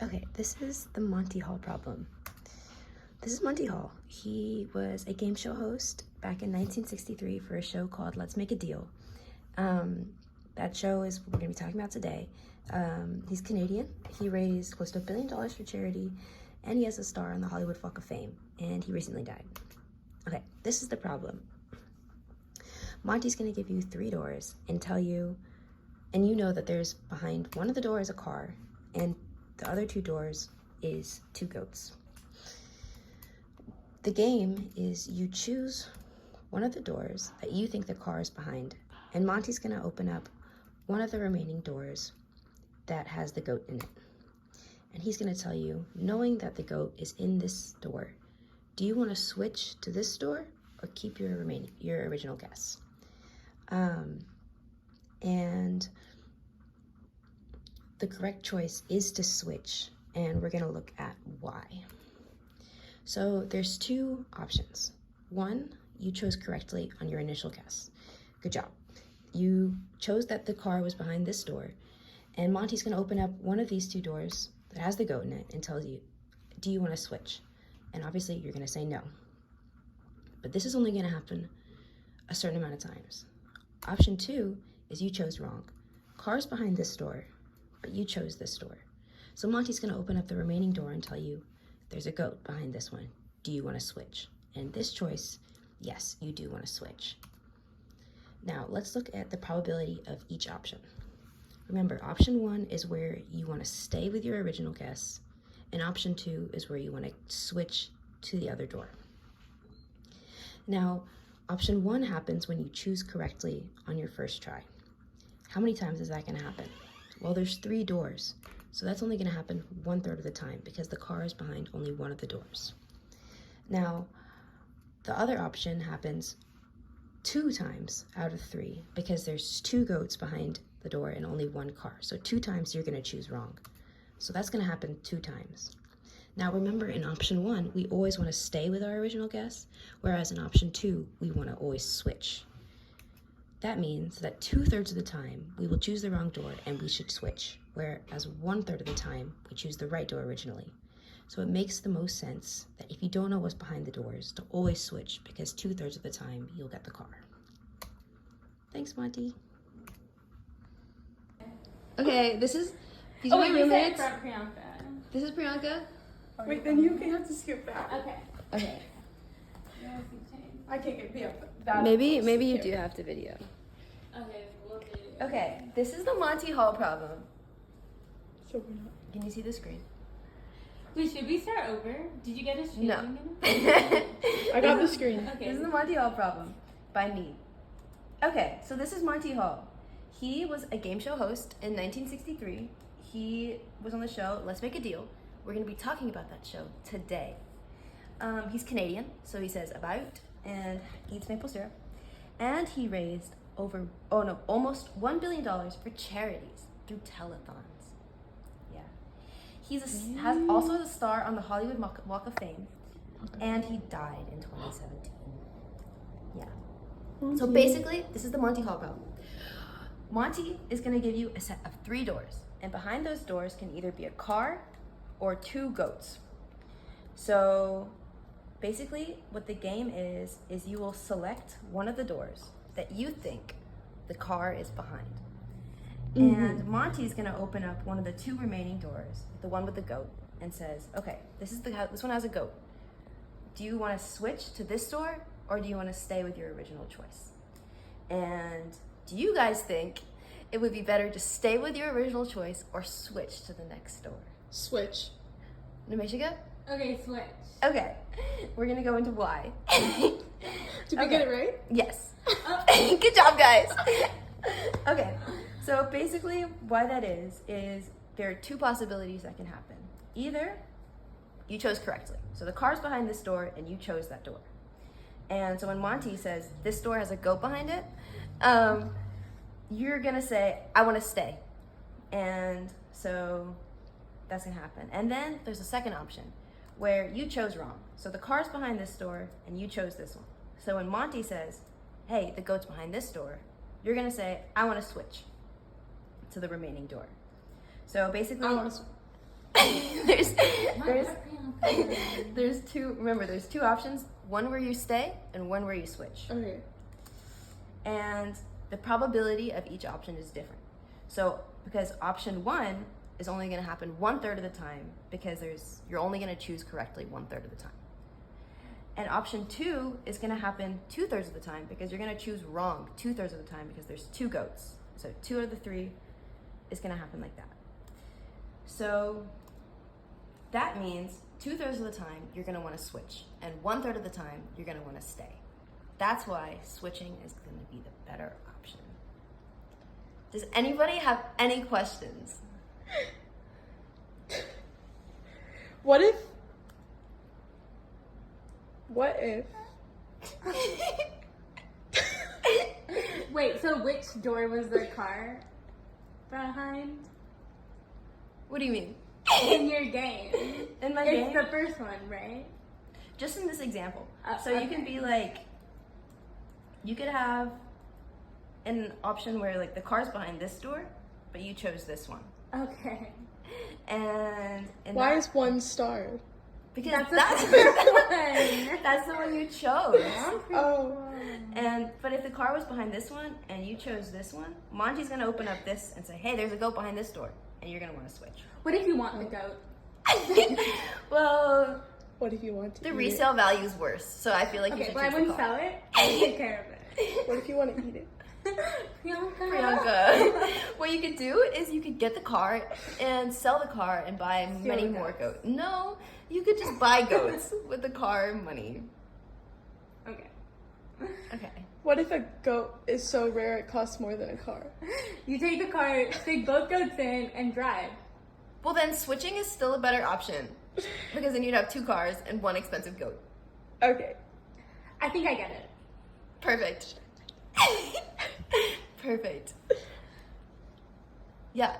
Okay, this is the Monty Hall problem. This is Monty Hall. He was a game show host back in 1963 for a show called Let's Make a Deal. That show is what we're going to be talking about today. He's Canadian. He raised close to $1 billion for charity, and he has a star on the Hollywood Walk of Fame, and he recently died. Okay, this is the problem. Monty's going to give you 3 doors and tell you, and you know that there's behind one of the doors a car, and the other 2 doors is 2 goats. The game is you choose one of the doors that you think the car is behind, and Monty's going to open up one of the remaining doors that has the goat in it. And he's going to tell you, knowing that the goat is in this door, do you want to switch to this door or keep your original guess? And the correct choice is to switch, and we're going to look at why. So there's 2 options. 1, you chose correctly on your initial guess. Good job. You chose that the car was behind this door, and Monty's going to open up one of these 2 doors that has the goat in it and tells you, do you want to switch? And obviously you're going to say no. But this is only going to happen a certain amount of times. Option 2 is you chose wrong. Car's behind this door, but you chose this door. So Monty's going to open up the remaining door and tell you, there's a goat behind this one. Do you want to switch? And this choice, yes, you do want to switch. Now, let's look at the probability of each option. Remember, option 1 is where you want to stay with your original guess, and option 2 is where you want to switch to the other door. Now, option 1 happens when you choose correctly on your first try. How many times is that going to happen? Well, there's 3 doors, so that's only going to happen 1/3 of the time because the car is behind only one of the doors. Now, the other option happens 2 times out of 3 because there's 2 goats behind the door and only 1 car. So 2 times you're going to choose wrong. So that's going to happen 2 times. Now remember, in option 1, we always want to stay with our original guess, whereas in option 2, we want to always switch. That means that 2/3 of the time, we will choose the wrong door and we should switch, whereas 1/3 of the time, we choose the right door originally. So it makes the most sense that if you don't know what's behind the doors, to always switch, because 2/3 of the time, you'll get the car. Thanks, Monty. Okay, these are my roommates. This is Priyanka. Wait, then you can have to scoop back. Okay. I can't get that. Maybe you do have to video. Okay, we'll do. Okay, this is the Monty Hall problem. So we're not. Can you see the screen? Wait, should we start over? Did you get a stream? No. I got the screen. Okay. This is the Monty Hall problem by me. Okay, so this is Monty Hall. He was a game show host in 1963. He was on the show Let's Make a Deal. We're going to be talking about that show today. He's Canadian, so he says about and eats maple syrup. And he raised almost $1 billion for charities through telethons. Yeah. Has also a star on the Hollywood Walk of Fame, and he died in 2017. Yeah. So basically, this is the Monty Hall problem. Monty is going to give you a set of 3 doors, and behind those doors can either be a car or 2 goats. So basically, what the game is you will select one of the doors that you think the car is behind. And Monty's gonna open up one of the 2 remaining doors, the one with the goat, and says, okay, this one has a goat. Do you wanna switch to this door, or do you wanna stay with your original choice? And do you guys think it would be better to stay with your original choice or switch to the next door? Switch. Nameshika? Okay, switch. Okay, we're gonna go into why. Did we get it right? Yes. Good job, guys. Okay, so basically why that is there are 2 possibilities that can happen. Either you chose correctly. So the car's behind this door and you chose that door. And so when Monty says this door has a goat behind it, you're gonna say, I wanna stay. And so that's gonna happen. And then there's a second option where you chose wrong. So the car's behind this door and you chose this one. So when Monty says, hey, the goat's behind this door, you're gonna say, I wanna switch to the remaining door. So basically, I want to. there's Priyanka. there's two. Remember, there's two options. One where you stay and one where you switch. Okay. And the probability of each option is different. So because option 1 is only going to happen 1/3 of the time because you're only going to choose correctly 1/3 of the time. And option 2 is going to happen 2/3 of the time because you're going to choose wrong 2/3 of the time because there's 2 goats. So 2 of the 3 is going to happen like that. So that means 2/3 of the time you're going to want to switch, and 1/3 of the time you're going to want to stay. That's why switching is going to be the better option. Does anybody have any questions? What if? Wait, so which door was the car behind What do you mean? in your game? In my It's game? the first one, right? Just in this example. So okay. you can be like, you could have an option where like the car's behind this door, but you chose this one. Okay. And in Why that- is one star? because That's the that's first one. that's the one you chose. Oh. But if the car was behind this one and you chose this one, Monty's gonna open up this and say, "Hey, there's a goat behind this door," and you're gonna want to switch. What if you want the goat? Well, What if you want to the eat resale value is worse, so I feel like you Okay, should but I choose the wouldn't car. sell it. I'd take care of it. it? What if you want to eat it? Priyanka. Priyanka. What you could do is you could get the car and sell the car and buy Steal many the more goats. goats. No, you could just buy goats with the car money. Okay. Okay. What if a goat is so rare it costs more than a car? You take the car, stick both goats in, and drive. Well, then switching is still a better option because then you'd have 2 cars and 1 expensive goat. Okay. I think I get it. Perfect. Perfect. Yeah.